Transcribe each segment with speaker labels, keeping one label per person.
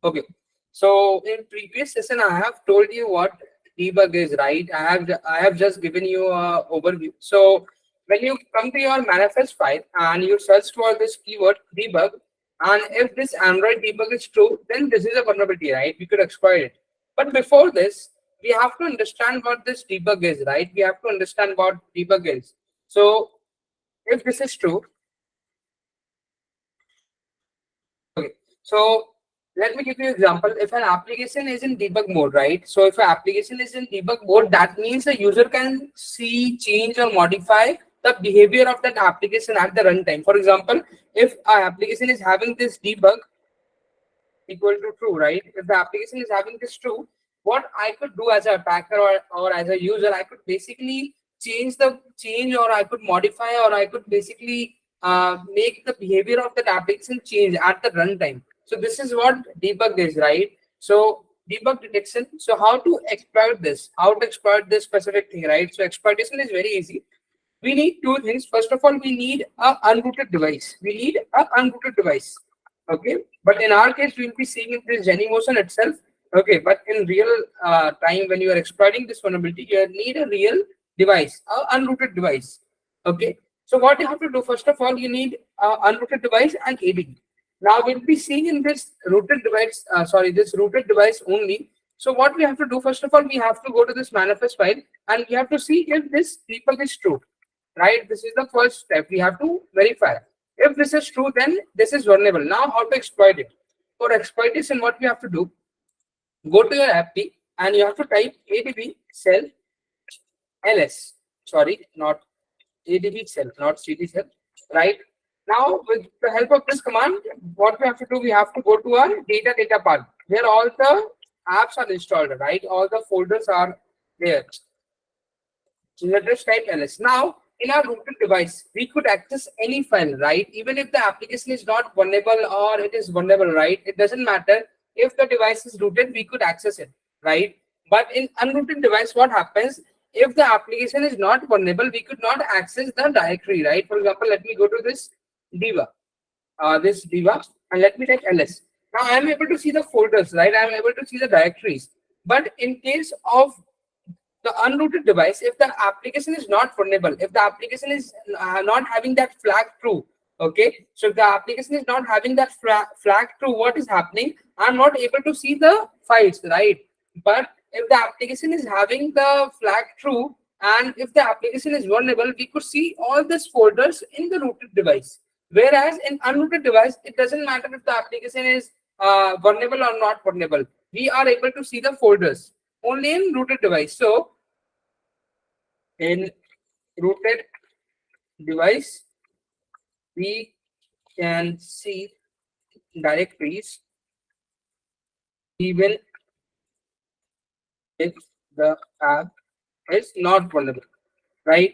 Speaker 1: Okay. So in previous session, I have told you what debug is, right? I have just given you a overview. So when you come to your manifest file and you search for this keyword debug, and if this Android debug is true, then this is a vulnerability, right? We could exploit it. But before this, we have to understand what this debug is, right? We have to understand what debug is. So if this is true, okay. So let me give you an example. If an application is in debug mode, right? So if an application is in debug mode, that means the user can see, change, or modify the behavior of that application at the runtime. For example, if our application is having this debug equal to true, right? If the application is having this true, what I could do as a attacker or as a user, I could basically change or I could modify or I could basically make the behavior of that application change at the runtime. So this is what debug is, right? So debug detection. So how to exploit this? How to exploit this specific thing, right? So exploitation is very easy. We need two things. First of all, we need a unrooted device. We need a unrooted device. Okay, but in our case, we'll be seeing it this Genymotion itself. Okay, but in real time, when you are exploiting this vulnerability, you need a real device, a unrooted device. Okay, so what you have to do, first of all, you need a unrooted device and ADB. Now we'll be seeing in this rooted device, this rooted device only. So what we have to do, first of all, we have to go to this manifest file and we have to see if this debug is true, right? This is the first step. We have to verify. If this is true, then this is vulnerable. Now, how to exploit it? For exploitation, what we have to do, go to your app and you have to type adb cell ls. Sorry, not adb cell, not cd cell, right? Now, with the help of this command, what we have to do, we have to go to our data part where all the apps are installed, right? All the folders are there. So let us type ls. Now, in our rooted device, we could access any file, right? Even if the application is not vulnerable or it is vulnerable, right? It doesn't matter. If the device is rooted, we could access it, right? But in unrooted device, what happens? If the application is not vulnerable, we could not access the directory, right? For example, let me go to this diva, and let me type ls. Now I am able to see the folders, right? I am able to see the directories. But in case of the unrooted device, if the application is not vulnerable, if the application is not having that flag true, okay, so if the application is not having that flag true, what is happening? I'm not able to see the files, right? But if the application is having the flag true and if the application is vulnerable, we could see all these folders in the rooted device. Whereas in unrooted device, it doesn't matter if the application is vulnerable or not vulnerable. We are able to see the folders only in rooted device. So in rooted device, we can see directories even if the app is not vulnerable, right?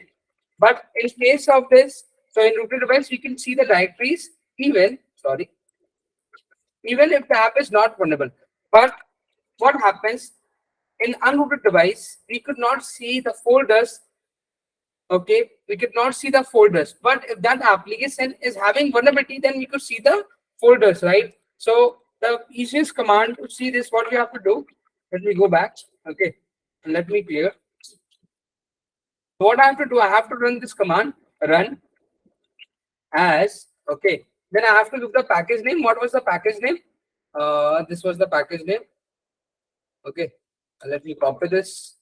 Speaker 1: But in case of this, so in rooted device, we can see the directories even if the app is not vulnerable. But what happens in unrooted device, we could not see the folders. Okay, we could not see the folders, but if that application is having vulnerability, then we could see the folders, right? So the easiest command to see this, what we have to do, let me go back, okay, and let me clear. What I have to do, I have to run this command, run as, okay, then I have to give the package name. What was the package name? This was the package name. Okay, let me copy this.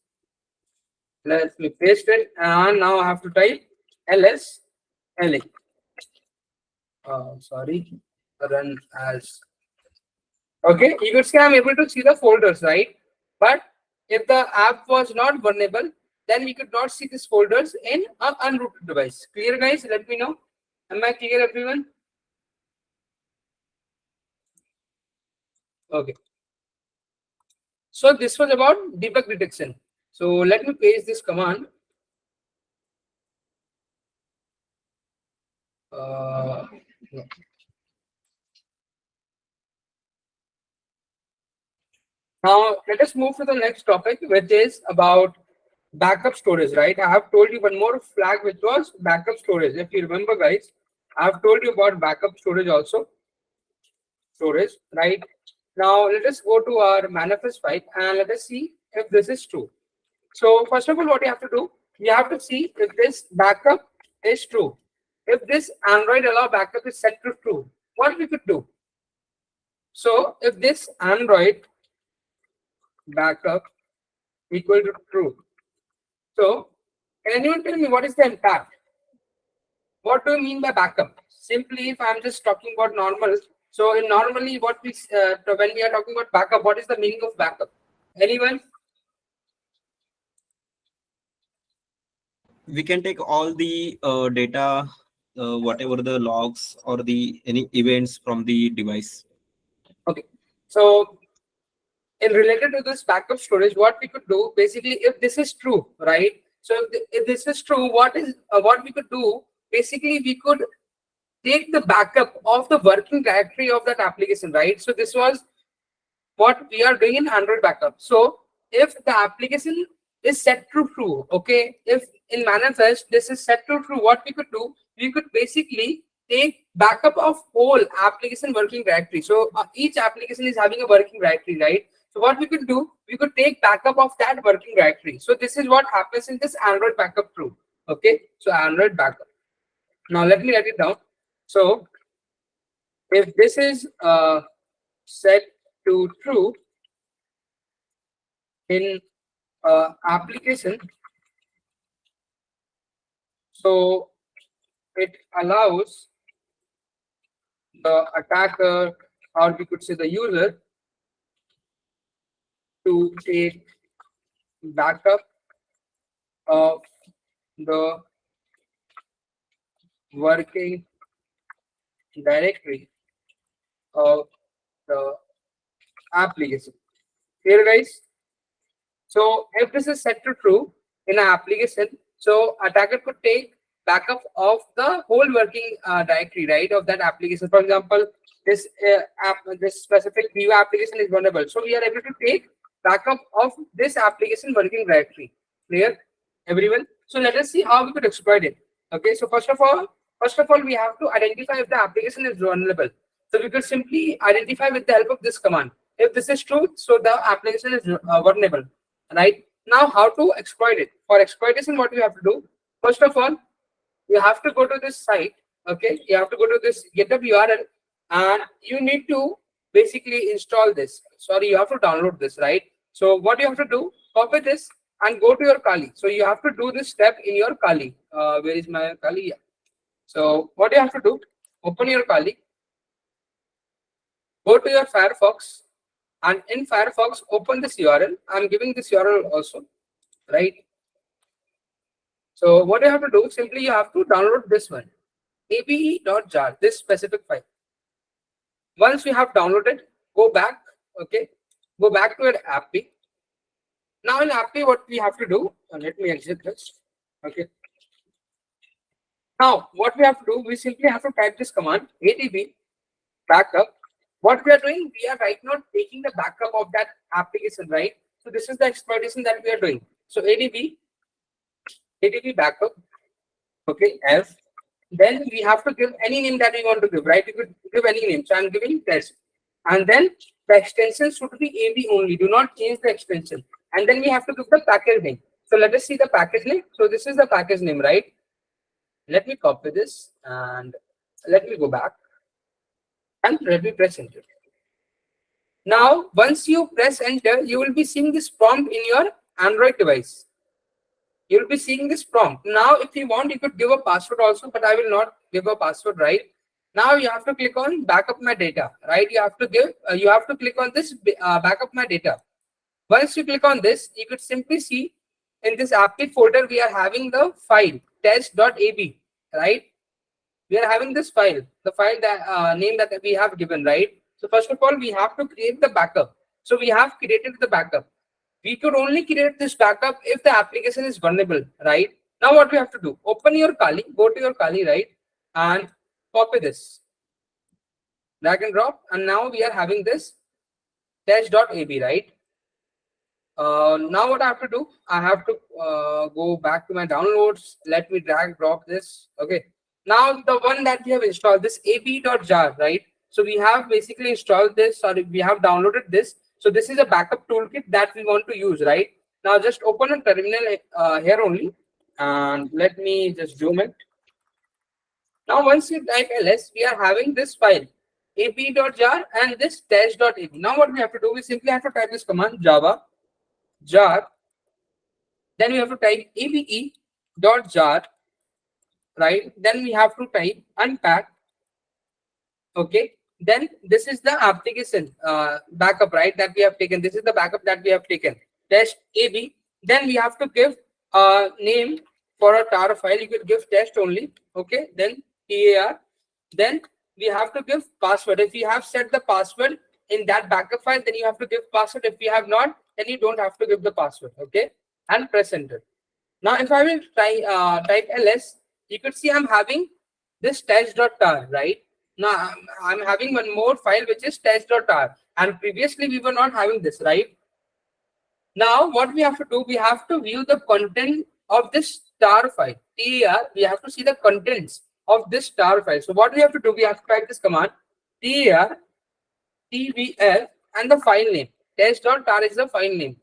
Speaker 1: Let me paste it, and now I have to type ls la. Sorry, run as. Okay, you could say I'm able to see the folders, right? But if the app was not vulnerable, then we could not see these folders in an unrooted device. Clear, guys? Let me know. Am I clear, everyone? Okay. So this was about debug detection. So let me paste this command. No. Now let us move to the next topic, which is about backup storage, right? I have told you one more flag, which was backup storage. If you remember, guys, I have told you about backup storage also. Storage, right? Now let us go to our manifest file and let us see if this is true. So first of all, what you have to do, you have to see if this backup is true. If this Android allow backup is set to true, what we could do? So if this Android backup equal to true, so can anyone tell me what is the impact? What do you mean by backup? Simply, if I'm just talking about normal, so in normally what we when we are talking about backup, what is the meaning of backup? Anyone?
Speaker 2: We can take all the data, whatever the logs or the any events from the device.
Speaker 1: Okay. So in related to this backup storage, what we could do basically, if this is true, right? So if this is true, what we could do basically, we could take the backup of the working directory of that application, right? So this was what we are doing in Android backup. So if the application is set to true, okay, if in manifest this is set to true, what we could do, we could basically take backup of whole application working directory. So each application is having a working directory, right? So what we could do, we could take backup of that working directory. So this is what happens in this Android backup true. Okay, so Android backup. Now let me write it down. So if this is set to true in application, so it allows the attacker, or we could say the user, to take backup of the working directory of the application. Here, guys. So if this is set to true in an application, so attacker could take backup of the whole working directory, right, of that application. For example, this specific view application is vulnerable, so we are able to take backup of this application working directory. Clear, everyone? So let us see how we could exploit it. Okay, so first of all, we have to identify if the application is vulnerable. So we could simply identify with the help of this command. If this is true, so the application is vulnerable. Right, now how to exploit it? For exploitation, what you have to do, first of all, you have to go to this site. Okay, you have to go to this GitHub URL and you need to basically install this. Sorry, you have to download this, right? So what you have to do, copy this and go to your Kali. So you have to do this step in your Kali. Where is my Kali? Yeah. So what you have to do, open your Kali, go to your Firefox, and in Firefox, open this URL. I'm giving this URL also, right? So what you have to do, simply you have to download this one, abe.jar, this specific file. Once you have downloaded, go back, okay? Go back to your appy. Now in appy, what we have to do, let me exit this, okay? Now, what we have to do, we simply have to type this command, adb backup. What we are doing, we are right now taking the backup of that application, right? So this is the exploitation that we are doing. So adb backup, okay, F. Then we have to give any name that we want to give, right? You could give any name. So I'm giving test. And then the extension should be AB only. Do not change the extension. And then we have to give the package name. So let us see the package name. So this is the package name, right? Let me copy this and let me go back. And let me press enter. Now, once you press enter, you will be seeing this prompt in your Android device. You will be seeing this prompt. Now, if you want, you could give a password also, but I will not give a password, right? Now you have to click on backup my data, right? You have to give, you have to click on this backup my data. Once you click on this, you could simply see in this applet folder, we are having the file test.ab, right? We are having this file, the file that name that we have given, right? So first of all, we have to create the backup. So we have created the backup. We could only create this backup if the application is vulnerable, right? Now what we have to do, open your Kali, go to your Kali, right? And copy this, drag and drop. And now we are having this test.ab, right? Now what I have to do, I have to go back to my downloads. Let me drag drop this. Okay. Now the one that we have installed, this ab.jar, right? So we have basically installed this, or we have downloaded this. So this is a backup toolkit that we want to use, right? Now just open a terminal here only, and let me just zoom it. Now once you type ls, we are having this file ap.jar and this test.ap. Now what we have to do, we simply have to type this command java jar, then we have to type ape.jar, right? Then we have to type unpack. Okay, then this is the application backup, right, that we have taken. This is the backup that we have taken, test ab. Then we have to give a name for a tar file. You could give test only. Okay, then tar. Then we have to give password. If you have set the password in that backup file, then you have to give password. If you have not, then you don't have to give the password. Okay, and press enter. Now if I will try type ls, you could see I'm having this test.tar, right? Now I'm having one more file which is test.tar, and previously we were not having this, right? Now what we have to do, we have to view the content of this tar file. tar, we have to see the contents of this tar file. So what we have to do, we have to type this command tar tbf and the file name. Test.tar is the file name,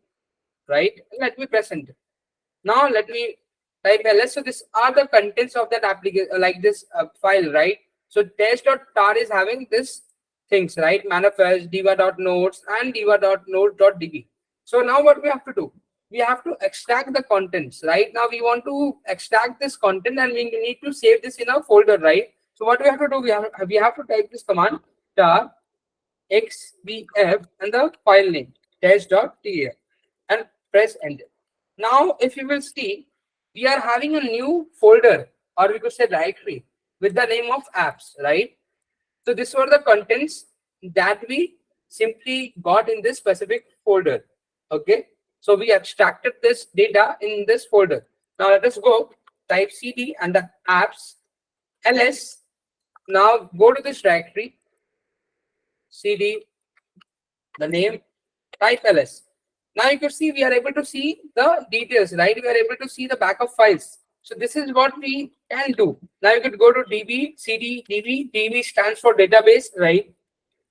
Speaker 1: right? Let me press enter. Now let me type ls. So these are the contents of that application, like this file, right? So test.tar is having this things, right? Manifest, diva.nodes, and diva.node.db. So now what we have to do, we have to extract the contents. Right now we want to extract this content, and we need to save this in a folder, right? So what we have to do, we have to type this command tar xbf and the file name test.tar and press enter. Now if you will see, we are having a new folder, or we could say directory, with the name of apps, right? So these were the contents that we simply got in this specific folder. Okay, so we extracted this data in this folder. Now let us go type cd and the apps ls. Now go to this directory, cd, the name, type ls. Now you can see we are able to see the details, right? We are able to see the backup files. So this is what we can do. Now you could go to db, cd, db. db stands for database, right?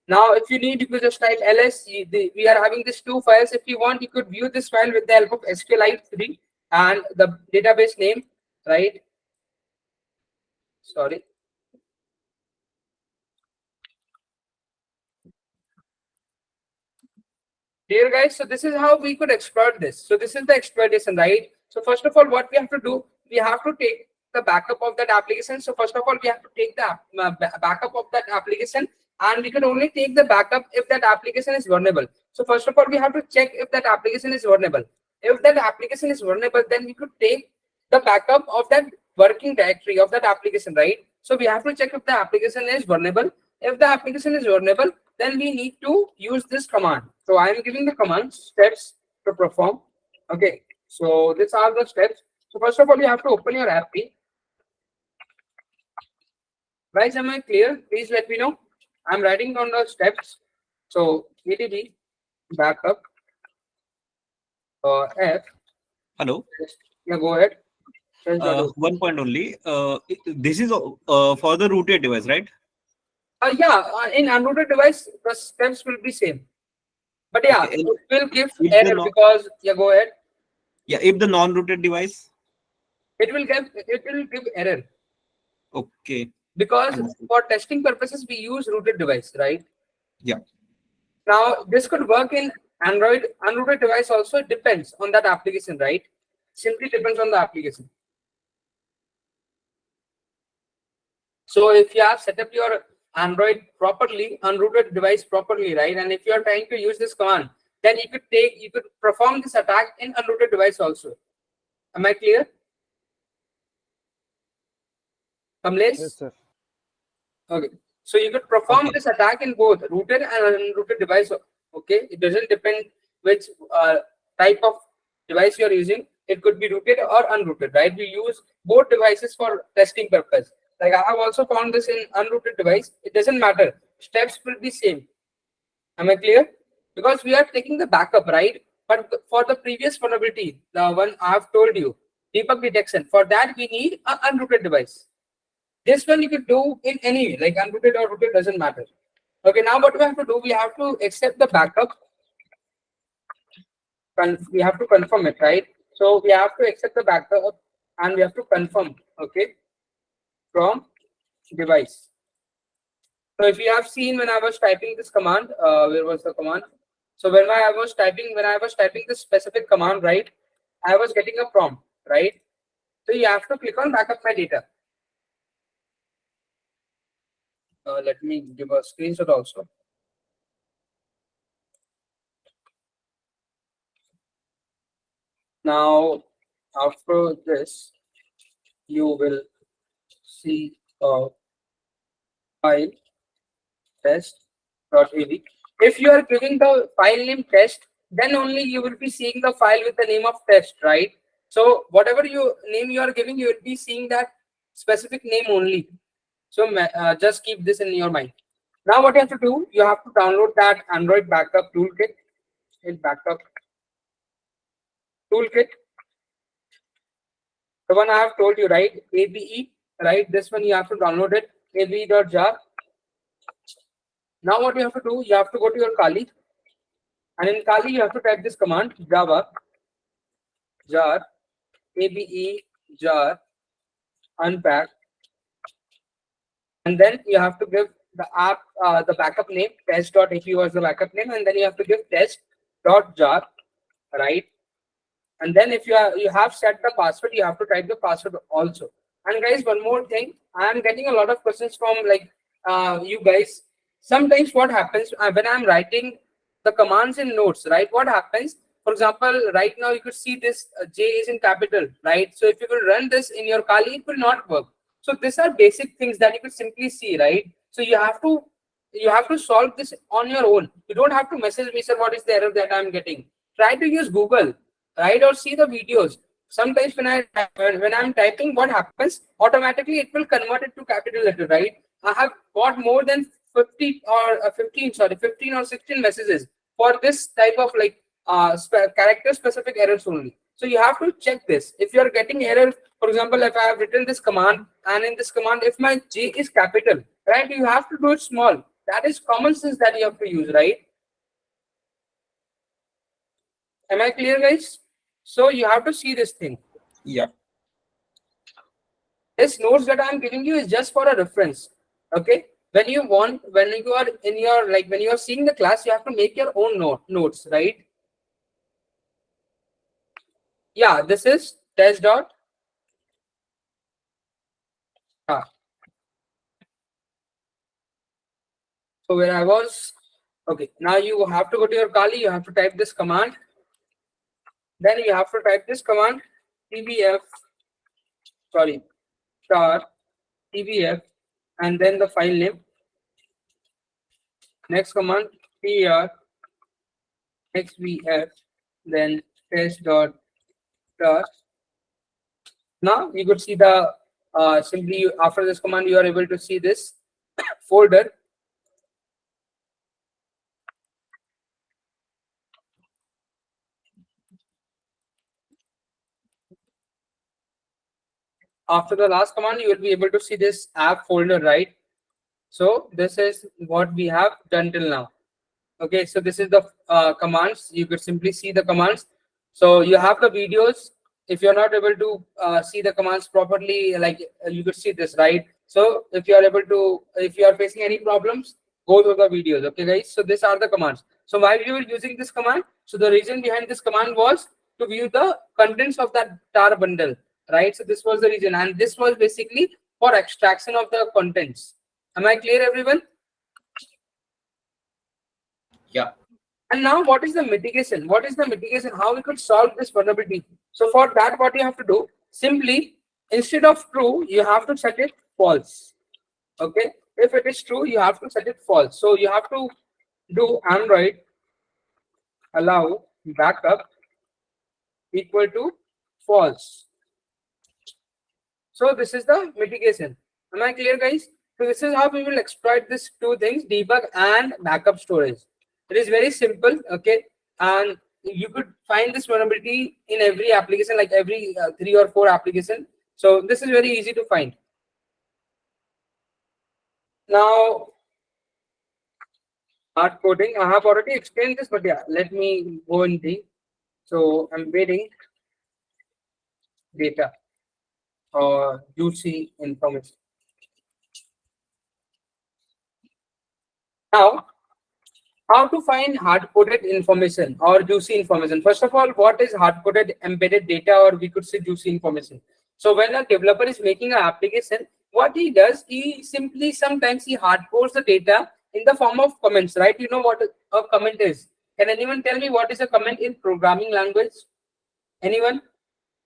Speaker 1: Now if you need, you could just type ls. We are having these two files. If you want, you could view this file with the help of SQLite 3 and the database name, right? Sorry. Dear guys, so this is how we could exploit this. So this is the exploitation, right? So first of all, what we have to do, we have to take the backup of that application. So first of all, we have to take the backup of that application, and we can only take the backup if that application is vulnerable. So first of all, we have to check if that application is vulnerable. If that application is vulnerable, then we could take the backup of that working directory of that application, right? So we have to check if the application is vulnerable. If the application is vulnerable, then we need to use this command. So I am giving the command steps to perform. Okay, so these are the steps. So first of all, you have to open your app. Guys, am I clear? Please let me know. I'm writing down the steps. So EDB backup F.
Speaker 2: Hello.
Speaker 1: Yeah, go ahead.
Speaker 2: One point only. This is for the rooted device, right?
Speaker 1: Yeah, in unrooted device, the steps will be same. But yeah,
Speaker 2: Okay.
Speaker 1: it will give
Speaker 2: If
Speaker 1: error
Speaker 2: the
Speaker 1: because, yeah, go ahead.
Speaker 2: Yeah, if the non-rooted device.
Speaker 1: It will give error
Speaker 2: Okay.
Speaker 1: because
Speaker 2: Understood.
Speaker 1: for testing purposes we use rooted device, right?
Speaker 2: Yeah.
Speaker 1: Now this could work in Android unrooted device also. It depends on that application, right? Simply depends on the application. So if you have set up your Android properly, unrooted device properly, right? And if you are trying to use this command, then you could perform this attack in unrooted device also. Am I clear? Kamlesh?
Speaker 3: Yes, sir.
Speaker 1: Okay. So you could perform
Speaker 2: Okay.
Speaker 1: this attack in both rooted and unrooted device. Okay. It doesn't depend which type of device you're using. It could be rooted or unrooted, right? We use both devices for testing purpose. Like I have also found this in unrooted device. It doesn't matter. Steps will be same. Am I clear? Because we are taking the backup, right? But for the previous vulnerability, the one I have told you, debug detection, for that we need an unrooted device. This one you could do in any, like unrooted or rooted, doesn't matter. Okay, now what we have to do, we have to accept the backup. We have to confirm it, right? So we have to accept the backup and we have to confirm, okay, from device. So if you have seen when I was typing this command, where was the command? So when I was typing this specific command, right, I was getting a prompt, right? So you have to click on backup my data. Let me give a screenshot also. Now, after this, you will see a file test.av. If you are giving the file name test, then only you will be seeing the file with the name of test, right? So whatever name you are giving, you will be seeing that specific name only. So just keep this in your mind. Now what you have to do, you have to download that Android backup toolkit. In backup toolkit, the one I have told you, right? ABE, right? This one you have to download it. ABE.jar. Now what you have to do, you have to go to your Kali, and in Kali you have to type this command Java jar ABE jar unpack, and then you have to give the app the backup name test.ap was the backup name, and then you have to give test.jar, right? And then if you have set the password, you have to type the password also. And guys, one more thing, I am getting a lot of questions from like you guys. Sometimes what happens when I'm writing the commands in notes, right? What happens, for example, right now you could see this J is in capital, right? So if you will run this in your Kali, it will not work. So these are basic things that you could simply see, right? So you have to solve this on your own. You don't have to message me, sir, what is the error that I'm getting. Try to use Google, right, or see the videos. Sometimes when I'm typing, what happens, automatically it will convert it to capital letter, right? I have got more than 15 or 16 messages for this type of like character specific errors only. So you have to check this. If you are getting error, for example, if I have written this command, and in this command if my J is capital, right, you have to do it small. That is common sense that you have to use, right? Am I clear, guys? So you have to see this thing.
Speaker 2: Yeah.
Speaker 1: This notes that I'm giving you is just for a reference. Okay. When you are in your, like, when you are seeing the class, you have to make your own notes, right? Yeah, this is test dot. So where I was, okay. Now you have to go to your Kali, you have to type this command. Then you have to type this command, tbf, sorry, star tbf, and then the file name. Next command, pr xvf, then test dot star. Now you could see the simply after this command you are able to see this folder. After the last command you will be able to see this app folder, right? So this is what we have done till now. Okay, so this is the commands. You could simply see the commands. So you have the videos. If you're not able to see the commands properly, like you could see this, right? So if you are facing any problems, go to the videos. Okay, guys. So these are the commands. So why we were using this command? So the reason behind this command was to view the contents of that tar bundle, right? So this was the reason, and this was basically for extraction of the contents. Am I clear, everyone?
Speaker 2: Yeah.
Speaker 1: And now what is the mitigation? What is the mitigation? How we could solve this vulnerability? So for that, what you have to do, simply instead of true, you have to set it false. Okay. If it is true, you have to set it false. So you have to do Android allow backup equal to false. So this is the mitigation. Am I clear, guys? So this is how we will exploit these two things, debug and backup storage. It is very simple, okay? And you could find this vulnerability in every application, like every 3 or 4 application. So this is very easy to find. Now, Hard coding. I have already explained this, but yeah, let me go in deep. So embedding data or juicy information. Now, how to find hard-coded information or juicy information? First of all, what is hard-coded embedded data, or we could say juicy information? So when a developer is making an application, what he does, he simply sometimes he hard-codes the data in the form of comments, right? You know what a comment is? Can anyone tell me what is a comment in programming language? Anyone?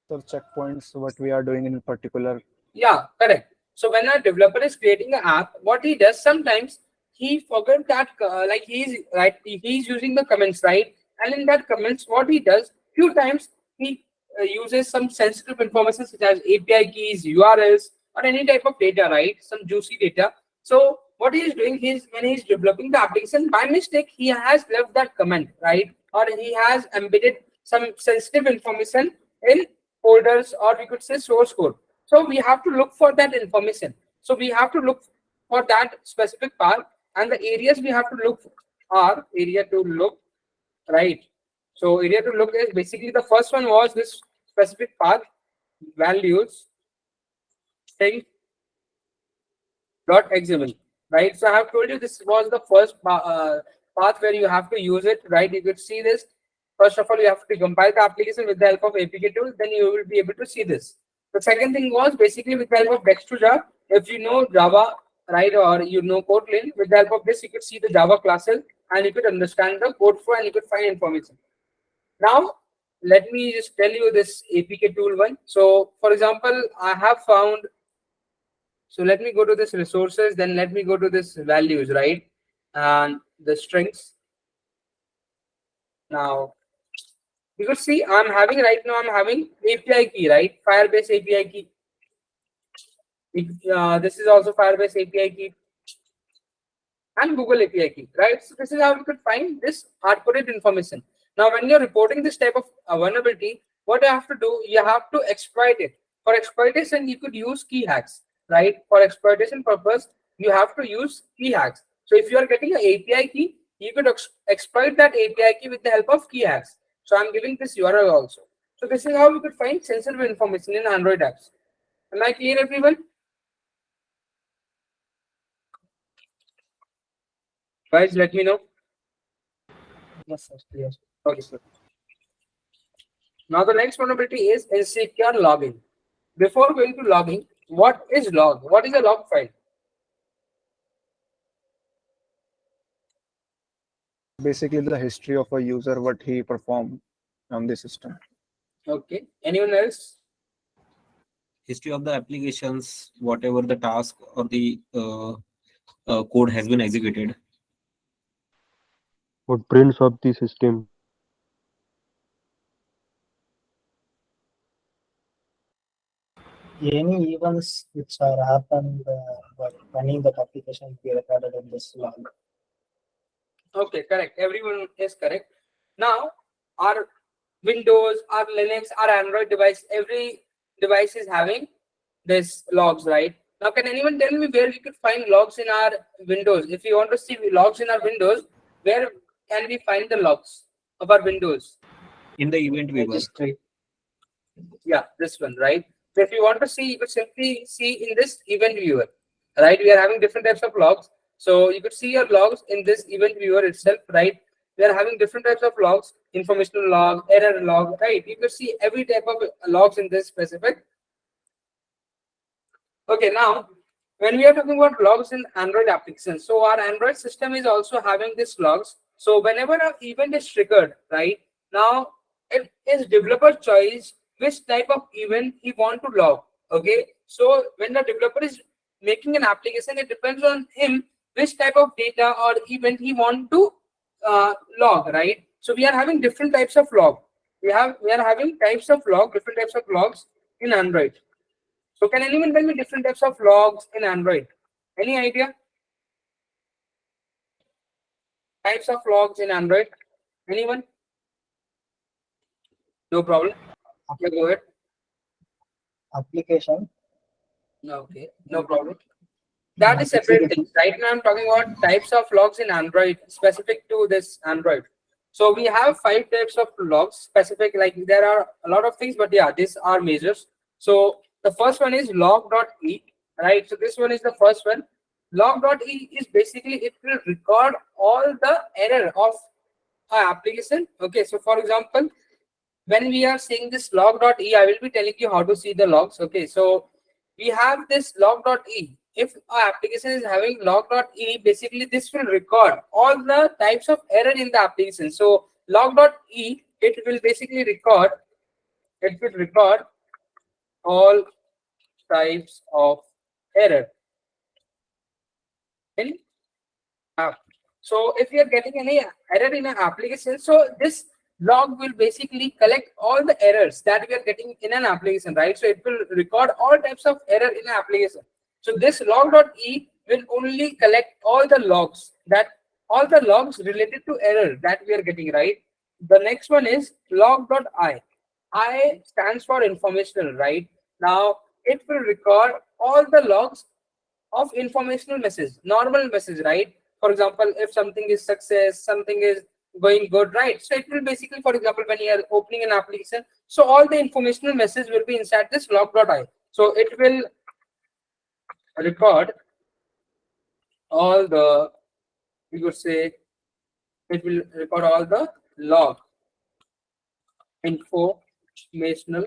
Speaker 3: So checkpoints, what we are doing in particular.
Speaker 1: Yeah, correct. So when a developer is creating an app, what he does sometimes he forget that like he's using the comments, right? And in that comments, what he does few times he uses some sensitive information such as API keys, URLs, or any type of data, right? Some juicy data. So what he is doing is when he's developing the application, by mistake he has left that comment, right? Or he has embedded some sensitive information in folders, or we could say source code. So we have to look for that information. So we have to look for that specific part, and the areas we have to look are area to look, right? So area to look is basically the first one was this specific path, values, string dot XML, right? So I have told you this was the first path where you have to use it, right? You could see this. First of all, you have to compile the application with the help of APK tool, then you will be able to see this. The second thing was basically with the help of Dextruja. If you know Java, right, or you know Kotlin, with the help of this, you could see the Java classes and you could understand the code flow and you could find information. Now, let me just tell you this APK tool one. So, for example, I have found, so let me go to this resources, then let me go to this values, right? And the strings. Now, you could see I'm having right now, I'm having API key, right? Firebase API key. This is also Firebase API key and Google API key, right? So this is how you could find this hard-coded information. Now, when you're reporting this type of vulnerability, what you have to do, you have to exploit it. For exploitation, you could use key hacks, right? For exploitation purpose, you have to use key hacks. So if you are getting an API key, you could exploit that API key with the help of key hacks. So I'm giving this URL also. So this is how you could find sensitive information in Android apps. Am I clear, everyone? Guys, let me know.
Speaker 3: Yes, sir. Yes.
Speaker 1: Okay. Now the next vulnerability is insecure logging. Before going to logging, what is log? What is a log file?
Speaker 3: Basically, the history of a user, what he performed on the system.
Speaker 1: Okay. Anyone else?
Speaker 2: History of the applications, whatever the task or the code has been executed.
Speaker 4: Footprints of the system.
Speaker 5: Any events which are happened while running that application be recorded in this log.
Speaker 1: Okay, correct. Everyone is correct. Now, our Windows, our Linux, our Android device, every device is having this logs, right? Now, can anyone tell me where we could find logs in our Windows? If you want to see logs in our Windows, where can we find the logs of our Windows?
Speaker 2: In the event viewer.
Speaker 5: Registry.
Speaker 1: Yeah, this one, right? So if you want to see, you could simply see in this event viewer, right? We are having different types of logs. So you could see your logs in this event viewer itself, right? We are having different types of logs, informational log, error log, right? You could see every type of logs in this specific. Okay, now when we are talking about logs in Android applications, so our Android system is also having this logs. So whenever an event is triggered, right? Now it is developer choice which type of event he want to log. Okay, so when the developer is making an application, it depends on him which type of data or event he want to log, right? So we are having different types of log. We are having types of log, different types of logs in Android. So can anyone tell me different types of logs in Android? Any idea? Types of logs in Android? Anyone? No problem. Yeah, go ahead.
Speaker 5: Application,
Speaker 1: Okay, no problem. That is separate things. Right now I'm talking about types of logs in Android specific to this Android. So we have 5 types of logs specific, like there are a lot of things, but yeah, these are measures. So the first one is log.e, right? So this one is the first one. Log.e is basically, it will record all the error of our application. Okay, so for example, when we are seeing this log.e, I will be telling you how to see the logs. Okay, so we have this log.e. If our application is having log.e, basically this will record all the types of error in the application. So log.e, it will basically record, all types of error in app. So if you are getting any error in an application, so this log will basically collect all the errors that we are getting in an application, right? So it will record all types of error in an application. So this log.e will only collect all the logs related to error that we are getting, right? The next one is log.i. I stands for informational, right? Now it will record all the logs of informational message, normal message, right? For example, if something is success, something is going good, right? So it will basically, for example, when you are opening an application, so all the informational message will be inside this log.i. So it will record all the, we would say, it will record all the log informational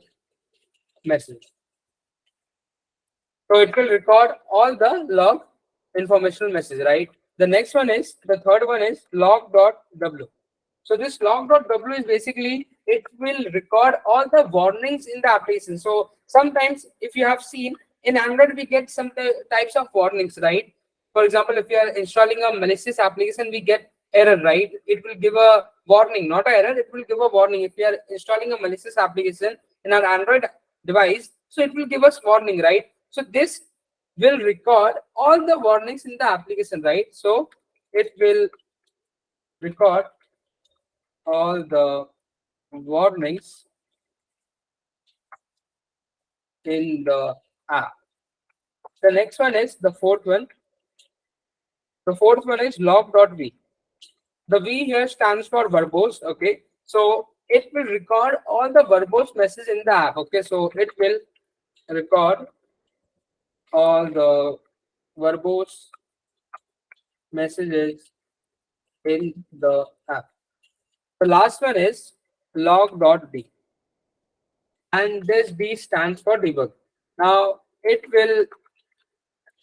Speaker 1: message. So it will record all the log informational message, right? The next one is, the third one is log.w. So this log.w is basically, it will record all the warnings in the application. So sometimes if you have seen in Android, we get some types of warnings, right? For example, if you are installing a malicious application, we get error, right? It will give a warning, not an error, it will give a warning. If you are installing a malicious application in our Android device, so it will give us warning, right? So this will record all the warnings in the application, right? So it will record all the warnings in the app. The next one is the fourth one. The fourth one is log.v. The V here stands for verbose. Okay, so it will record all the verbose messages in the app. Okay, so it will record all the verbose messages in the app. The last one is log.d, and this D stands for debug. Now it will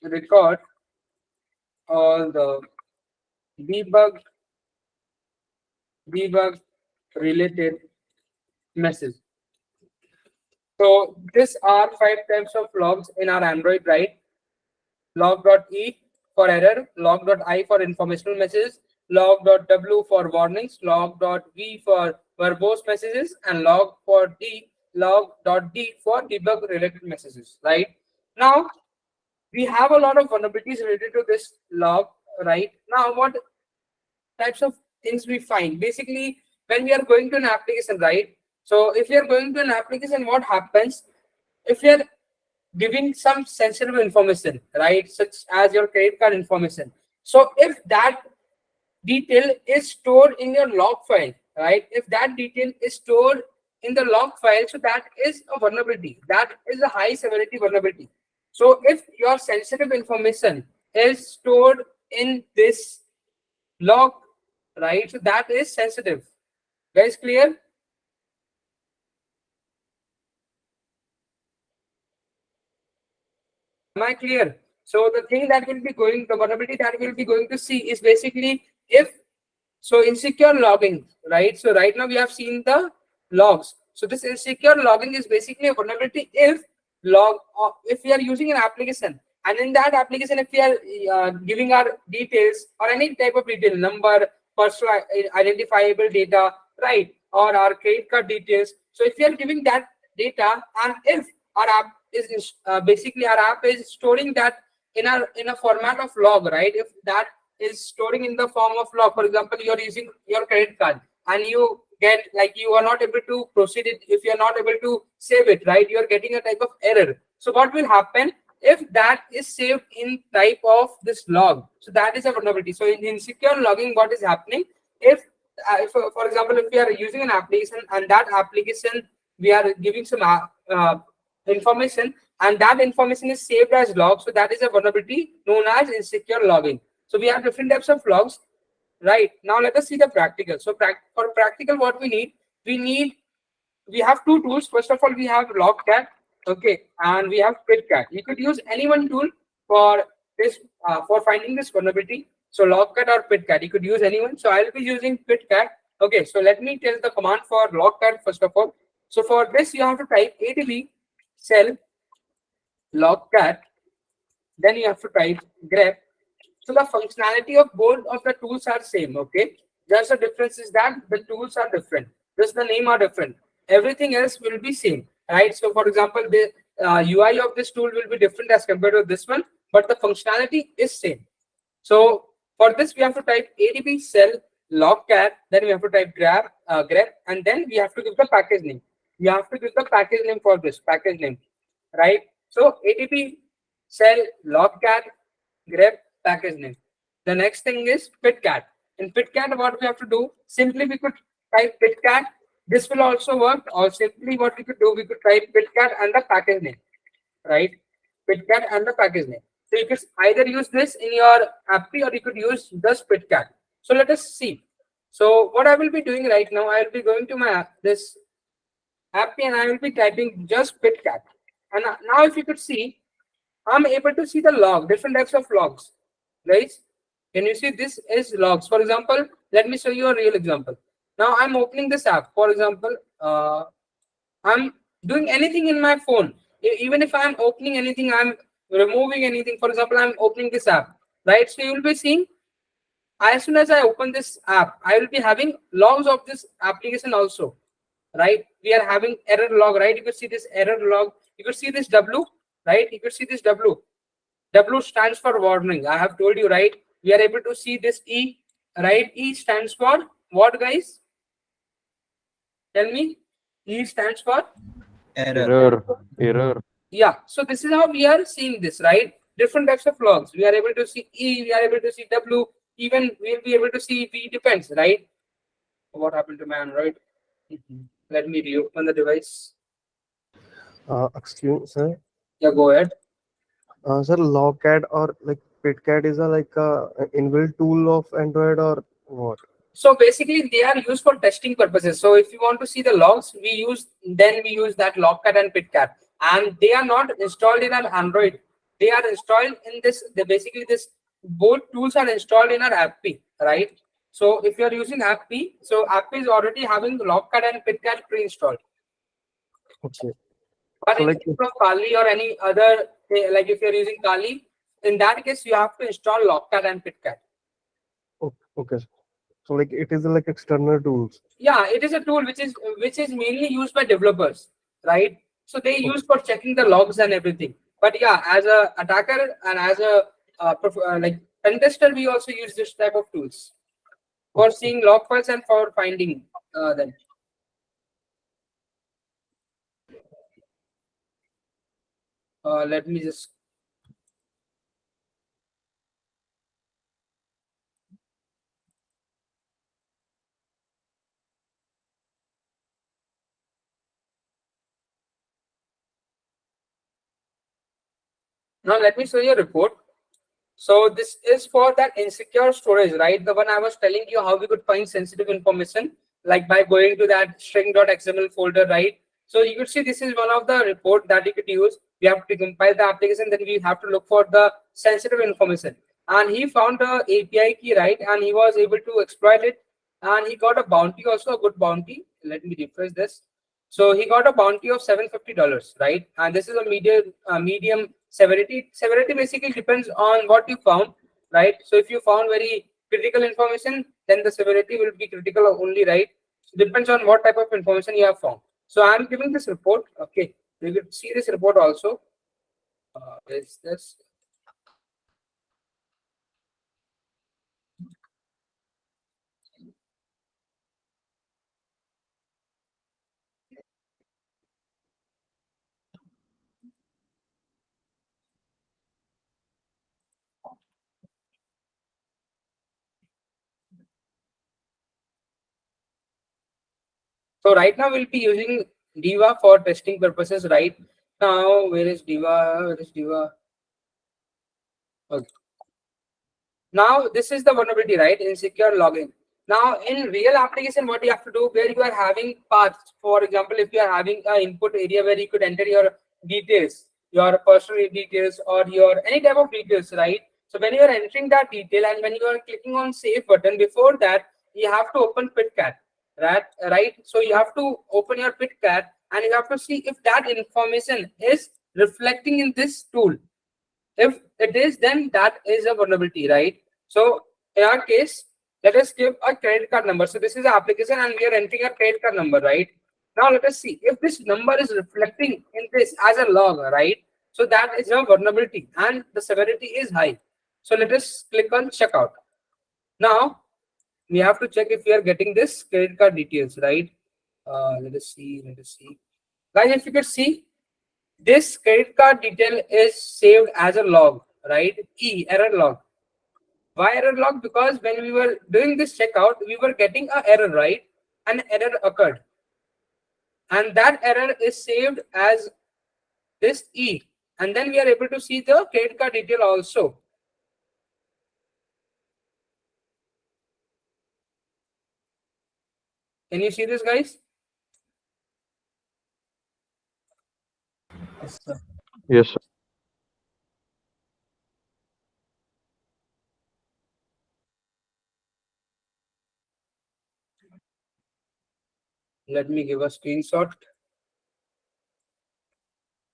Speaker 1: record all the debug related message. So these are 5 types of logs in our Android, right? Log.e for error, log.i for informational messages, log.w for warnings, log.v for verbose messages, and log.d for debug related messages, right? Now we have a lot of vulnerabilities related to this log, right? Now what types of things we find? Basically, when we are going to an application, right? So if you are going to an application, what happens if you are giving some sensitive information, right, such as your credit card information? So if that detail is stored in your log file, right, if that detail is stored in the log file, so that is a vulnerability, that is a high severity vulnerability. So if your sensitive information is stored in this log, right, so that is sensitive. Guys, clear? Am I clear? So the thing that will be going, the vulnerability that we'll be going to see is basically if, so insecure logging, right? So right now we have seen the logs. So this insecure logging is basically a vulnerability if if we are using an application, and in that application, if we are giving our details or any type of detail, number, personal identifiable data, right, or our credit card details. So if we are giving that data, and if our app is basically our app is storing that in a format of log, right? If that is storing in the form of log, for example, you are using your credit card and you get, like, you are not able to proceed it, if you are not able to save it, right, you are getting a type of error. So what will happen, if that is saved in type of this log, so that is a vulnerability. So in secure logging, what is happening, if for example, if we are using an application and that application we are giving some information and that information is saved as log, so that is a vulnerability known as insecure logging. So we have different types of logs. Right, now let us see the practical. So for practical, what we have two tools. First of all, we have Logcat, okay, and we have Pitcat. You could use any one tool for this for finding this vulnerability. So Logcat or Pitcat, you could use anyone. So I'll be using Pitcat. Okay, so let me tell the command for Logcat first of all. So for this, you have to type adb cell Logcat, then you have to type grep. So the functionality of both of the tools are same, okay? Just the difference is that the tools are different. Just the name are different. Everything else will be same, right? So for example, the UI of this tool will be different as compared to this one, but the functionality is same. So for this, we have to type adb cell logcat, then we have to type grep, and then we have to give the package name. You have to give the package name for this package name, right? So adb cell logcat grep package name. The next thing is pitcat. In pitcat, what we have to do, simply we could type pitcat. This will also work, or simply what we could do, we could type pitcat and the package name, right? Pitcat and the package name. So you could either use this in your appy or you could use just pitcat. So let us see. So what I will be doing right now, I will be going to my this appy and I will be typing just pitcat. And now if you could see, I'm able to see the log, different types of logs. Guys, can you see this is logs? For example, let me show you a real example. Now I'm opening this app. For example, I'm doing anything in my phone. Even if I'm opening anything, I'm removing anything. For example, I'm opening this app, right? So you will be seeing as soon as I open this app, I will be having logs of this application also, right? We are having error log, right? You could see this error log. You could see this W, right? You could see this W. W stands for warning. I have told you, right? We are able to see this E, right? E stands for what, guys? Tell me. E stands for
Speaker 4: Error.
Speaker 1: yeah. So this is how we are seeing this, right? Different types of logs. We are able to see E. We are able to see W. Even we'll be able to see V. Depends, right? What happened to my Android? Let me reopen the device.
Speaker 4: Excuse sir.
Speaker 1: Yeah, go ahead.
Speaker 4: Sir, Logcat or like Pitcat is a like a inbuilt tool of Android or what?
Speaker 1: So basically, they are used for testing purposes. So if you want to see the logs, we use that Logcat and Pitcat, and they are not installed in an Android. They are installed in this. They basically this both tools are installed in our appy, right? So if you are using appy, so appy is already having Logcat and Pitcat pre-installed.
Speaker 4: Okay.
Speaker 1: But
Speaker 4: So
Speaker 1: in
Speaker 4: like
Speaker 1: case of Kali or any other, like if you're using Kali, in that case you have to install Logcat and Pitcat.
Speaker 4: okay. So like it is like external tools.
Speaker 1: Yeah, it is a tool which is mainly used by developers, right? So they use for checking the logs and everything. But yeah, as a attacker and as a like pen tester, we also use this type of tools for seeing log files and for finding them. Let me just now let me show you a report. So this is for that insecure storage, right? The one I was telling you how we could find sensitive information, like by going to that string.xml folder, right? So you could see this is one of the report that you could use. We have to compile the application, then we have to look for the sensitive information. And he found the API key, right? And he was able to exploit it. And he got a bounty also, a good bounty. Let me refresh this. So he got a bounty of $750, right? And this is a medium severity. Severity basically depends on what you found, right? So if you found very critical information, then the severity will be critical only, right? So depends on what type of information you have found. So I'm giving this report. Okay, you can see this report also. Is this? So right now we'll be using Diva for testing purposes. Right now, where is Diva? Where is Diva? Okay. Now this is the vulnerability, right? Insecure login. Now in real application, what you have to do, where you are having paths. For example, if you are having an input area where you could enter your details, your personal details or your any type of details, right? So when you are entering that detail and when you are clicking on save button, before that you have to open PitCat, right? So you have to open your PitCat and you have to see if that information is reflecting in this tool. If it is, then that is a vulnerability, right? So in our case, let us give a credit card number. So this is the application and we are entering a credit card number, right? Now let us see if this number is reflecting in this as a log, right? So that is a vulnerability and the severity is high. So let us click on checkout. Now we have to check if we are getting this credit card details, right? Let us see. Guys, if you could see, this credit card detail is saved as a log, right? Error log. Why error log? Because when we were doing this checkout, we were getting an error, right? An error occurred. And that error is saved as this E. And then we are able to see the credit card detail also. Can you see this, guys?
Speaker 5: Yes, sir.
Speaker 4: Yes, sir.
Speaker 1: Let me give a screenshot.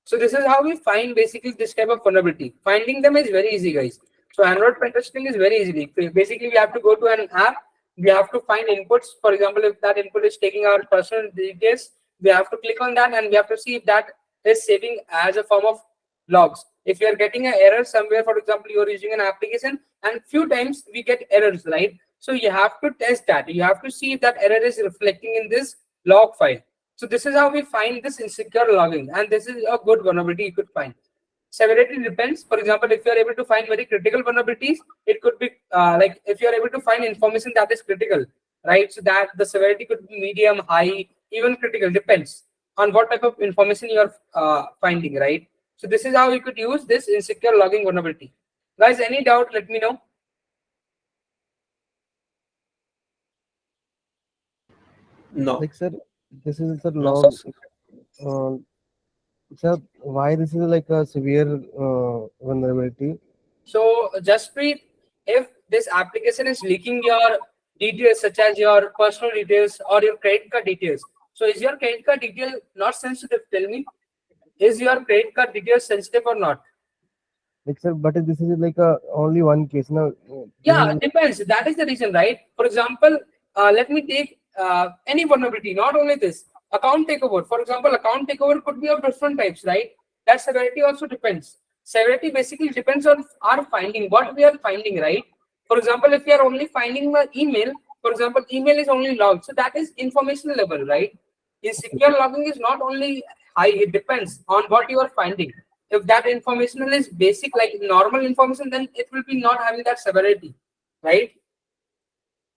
Speaker 1: So this is how we find basically this type of vulnerability. Finding them is very easy, guys. So Android pen testing is very easy. Basically, we have to go to an app. We have to find inputs. For example, if that input is taking our personal details, we have to click on that and we have to see if that is saving as a form of logs. If you are getting an error somewhere, for example, you are using an application and few times we get errors, right? So you have to test that. You have to see if that error is reflecting in this log file. So this is how we find this insecure logging, and this is a good vulnerability you could find. Severity depends. For example, if you are able to find very critical vulnerabilities, it could be like if you are able to find information that is critical, right? So that the severity could be medium, high, even critical, depends on what type of information you are finding, right? So this is how you could use this insecure logging vulnerability. Guys, any doubt, let me know.
Speaker 2: No.
Speaker 4: Like, sir, this is the
Speaker 2: No,
Speaker 4: log.
Speaker 2: sir.
Speaker 4: Uh, sir, why this is like a severe vulnerability?
Speaker 1: So Jaspreet, if this application is leaking your details such as your personal details or your credit card details, so is your credit card detail not sensitive? Tell me, is your credit card details sensitive or not?
Speaker 4: Like, sir, but this is like a only one case. Now,
Speaker 1: Yeah, depends. That is the reason, right? For example, let me take any vulnerability, not only this. Account takeover. For example, account takeover could be of different types, right? That severity also depends. Severity basically depends on our finding, what we are finding, right? For example, if we are only finding the email, for example, email is only logged. So that is information level, right? Insecure logging is not only high, it depends on what you are finding. If that information is basic, like normal information, then it will be not having that severity, right?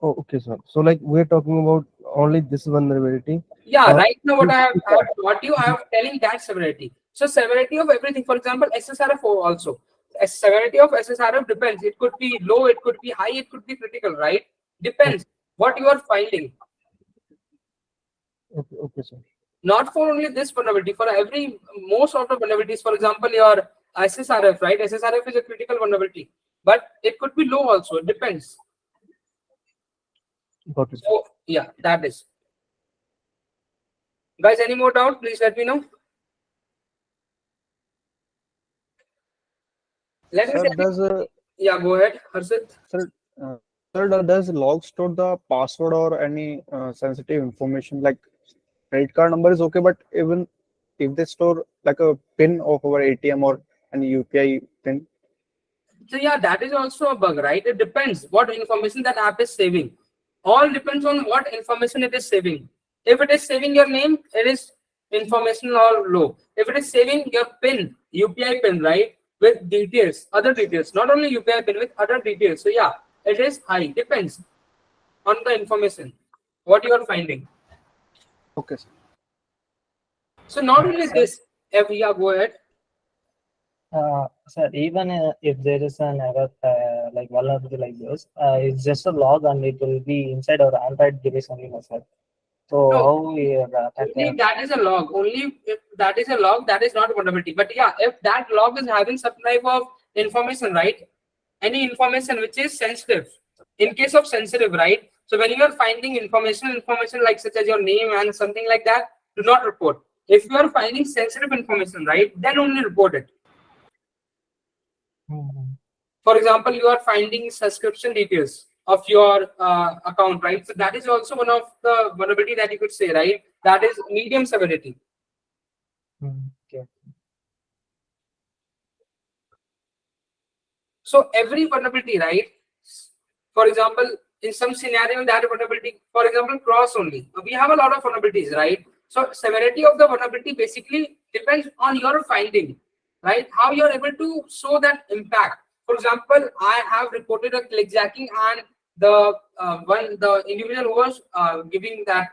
Speaker 4: oh, okay, sir. So, like, we're talking about only this vulnerability.
Speaker 1: Yeah,
Speaker 4: Uh,
Speaker 1: right now what I have taught you, I have telling that severity. So severity of everything, for example, SSRF also. Severity of SSRF depends. It could be low, it could be high, it could be critical, right? Depends what you are finding.
Speaker 4: okay, okay, sir.
Speaker 1: Not for only this vulnerability, for every most of the vulnerabilities, for example, your SSRF, right? SSRF is a critical vulnerability, but it could be low also. It depends.
Speaker 4: Got it.
Speaker 1: So yeah, that is. Guys, any more doubt? Please let me know. Let me
Speaker 3: Sir,
Speaker 1: tell you.
Speaker 3: does
Speaker 1: Yeah, go ahead, Harshit.
Speaker 3: sir, does log store the password or any sensitive information like credit card number is okay, but even if they store like a pin of our ATM or any UPI pin?
Speaker 1: So yeah, that is also a bug, right? It depends what information that app is saving. All depends on what information it is saving. If it is saving your name, it is information or low. If it is saving your PIN, UPI PIN, right, with details, other details, not only UPI PIN, with other details. So yeah, it is high. Depends on the information, what you are finding.
Speaker 3: Okay, sir.
Speaker 1: So not only this, if go ahead.
Speaker 5: Sir, even if there is an error like vulnerability like this, it's just a log and it will be inside our Android device only, no, sir. So
Speaker 1: No,
Speaker 5: how we
Speaker 1: only that is a log. Only if that is a log, that is not a vulnerability. But yeah, if that log is having some type of information, right? Any information which is sensitive. In case of sensitive, right? So when you are finding information like such as your name and something like that, do not report. If you are finding sensitive information, right, then only report it.
Speaker 5: Mhm.
Speaker 1: For example, you are finding subscription details of your account, right? So that is also one of the vulnerability that you could say, right? That is medium severity.
Speaker 5: Okay.
Speaker 1: So every vulnerability, right? For example, in some scenario, that vulnerability, for example, cross only. We have a lot of vulnerabilities, right? So severity of the vulnerability basically depends on your finding, right? How you're able to show that impact. For example, I have reported a clickjacking, and the individual who was giving that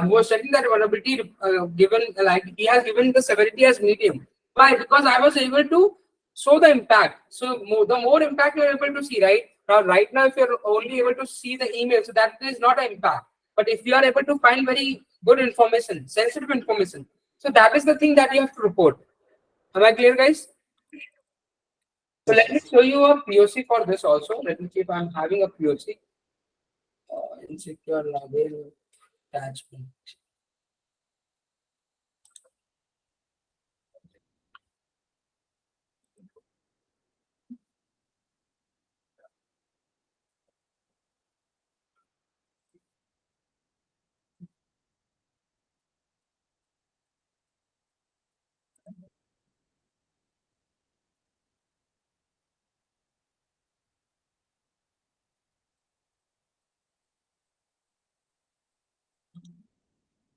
Speaker 1: who was checking that vulnerability given like he has given the severity as medium. Why? Because I was able to show the impact. So the more impact you're able to see, right? Now, right now, if you're only able to see the email, so that is not an impact. But if you are able to find very good information, sensitive information, so that is the thing that you have to report. Am I clear, guys? So let me show you a POC for this also. Let me see if I'm having a POC. Insecure login attachment.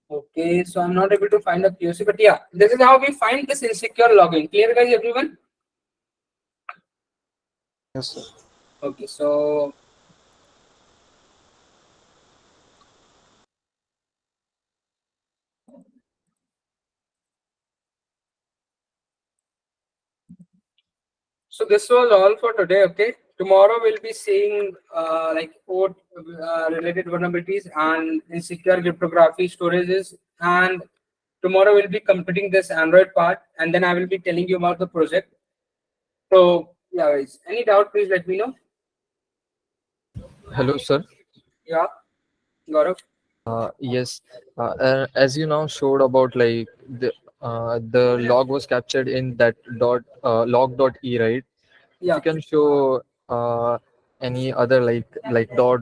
Speaker 1: Okay, so I'm not able to find a POC, but yeah, this is how we find this insecure login. Clear, guys, everyone?
Speaker 3: Yes, sir.
Speaker 1: Okay, so this was all for today. Okay, tomorrow we'll be seeing like code related vulnerabilities and insecure cryptography storages, and tomorrow we'll be completing this Android part, and then I will be telling you about the project. So yeah, guys, any doubt, please let me know.
Speaker 6: Hello, sir.
Speaker 1: Yeah, Gaurav.
Speaker 6: Yes, as you now showed about like the log was captured in that log.e, right? If
Speaker 1: Yeah.
Speaker 6: you can show any other like dot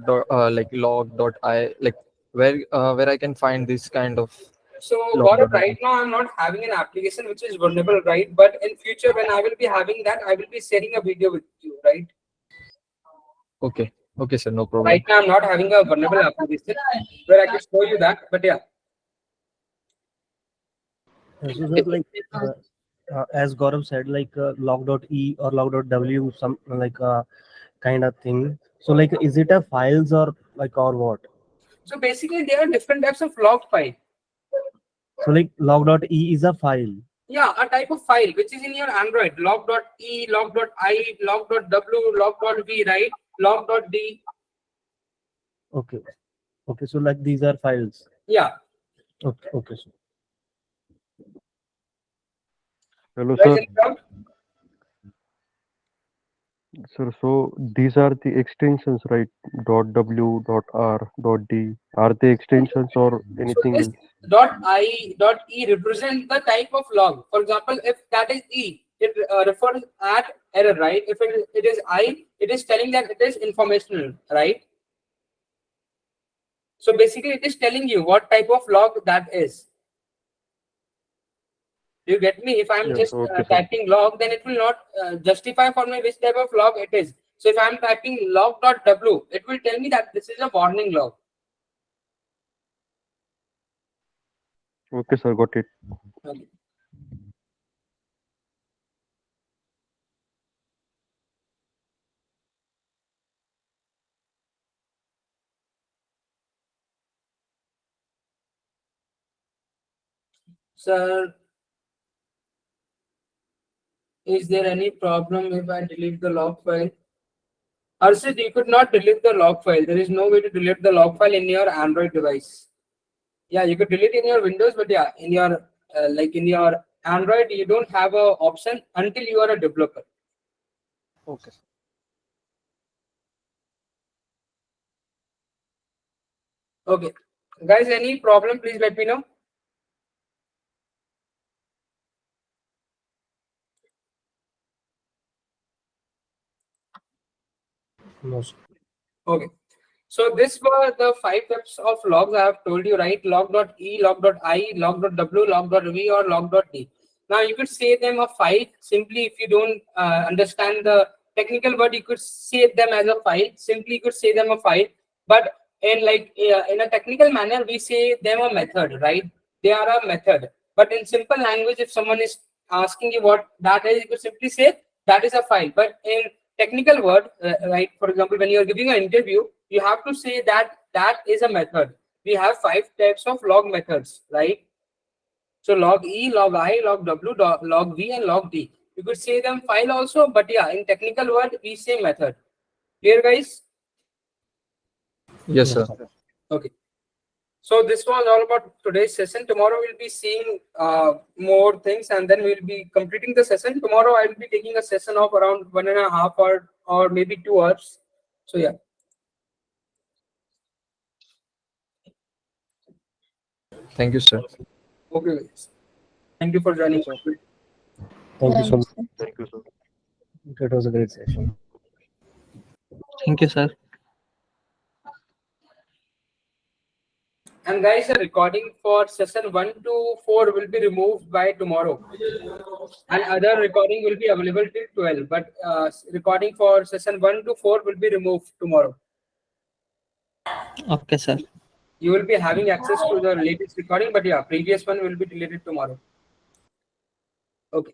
Speaker 6: like log.i, like where I can find this kind of
Speaker 1: So Gaurav, right
Speaker 6: log.i.
Speaker 1: now I'm not having an application which is vulnerable, right? But in future, when I will be having that, I will be sharing a video with you, right?
Speaker 6: Okay, okay, sir, no
Speaker 1: Right
Speaker 6: problem.
Speaker 1: now, I'm not having a vulnerable application where I can show you that, but yeah.
Speaker 7: So that like as Gaurav said, like log.e or log.w, some like kind of thing. So like, is it a files or like or what?
Speaker 1: So basically, there are different types of log file.
Speaker 7: So like log.e is a file.
Speaker 1: Yeah, a type of file which is in your Android. Log.e, log.i, log.w, log.v, right? Log.d.
Speaker 7: Okay. Okay. So like these are files.
Speaker 1: Yeah.
Speaker 7: Okay. Okay. So
Speaker 8: Hello,
Speaker 1: Guys,
Speaker 8: sir.
Speaker 1: any doubt?
Speaker 8: Sir, so these are the extensions, right? .w, .r, .d. Are they extensions or
Speaker 1: So
Speaker 8: anything
Speaker 1: this
Speaker 8: else?
Speaker 1: .i.e represent the type of log. For example, if that is e, it refers at error, right? If it is I, it is telling that it is informational, right? So basically, it is telling you what type of log that is. Do you get me? If I'm
Speaker 8: Yes,
Speaker 1: just
Speaker 8: okay, sir.
Speaker 1: typing log, then it will not justify for me which type of log it is. So if I'm typing log.w, it will tell me that this is a warning log.
Speaker 8: Okay, sir, got it.
Speaker 1: Okay. Sir, is there any problem if I delete the log file? Arshit, you could not delete the log file. There is no way to delete the log file in your Android device. Yeah, you could delete in your Windows, but yeah, in your in your Android, you don't have a option until you are a developer.
Speaker 3: Okay.
Speaker 1: Okay, guys, any problem? Please let me know.
Speaker 7: No, sir.
Speaker 1: Okay. So this were the 5 types of logs I have told you, right? Log.e, log.i, log.w, log.v, or log.d. Now you could say them a file. Simply, if you don't understand the technical word, you could say them as a file. Simply, you could say them a file. But in in a technical manner, we say them a method, right? They are a method. But in simple language, if someone is asking you what that is, you could simply say that is a file. But in technical word, right? For example, when you are giving an interview, you have to say that that is a method. We have 5 types of log methods, right? So log E, log I, log W, log V, and log D. You could say them file also, but yeah, in technical word, we say method. Clear, guys?
Speaker 6: Yes, sir.
Speaker 1: Okay. So this was all about today's session. Tomorrow we'll be seeing more things, and then we'll be completing the session. Tomorrow I will be taking a session of around 1.5 hours or maybe 2 hours. So yeah.
Speaker 6: Thank you, sir.
Speaker 1: Okay, guys. Thank you for joining.
Speaker 7: Thank you so much.
Speaker 8: Thank you, sir.
Speaker 7: It was a great session.
Speaker 9: Thank you, sir.
Speaker 1: And guys, the recording for session 1 to 4 will be removed by tomorrow. And other recording will be available till 12. But recording for session 1 to 4 will be removed tomorrow.
Speaker 9: Okay, sir.
Speaker 1: You will be having access to the latest recording, but yeah, previous one will be deleted tomorrow. Okay.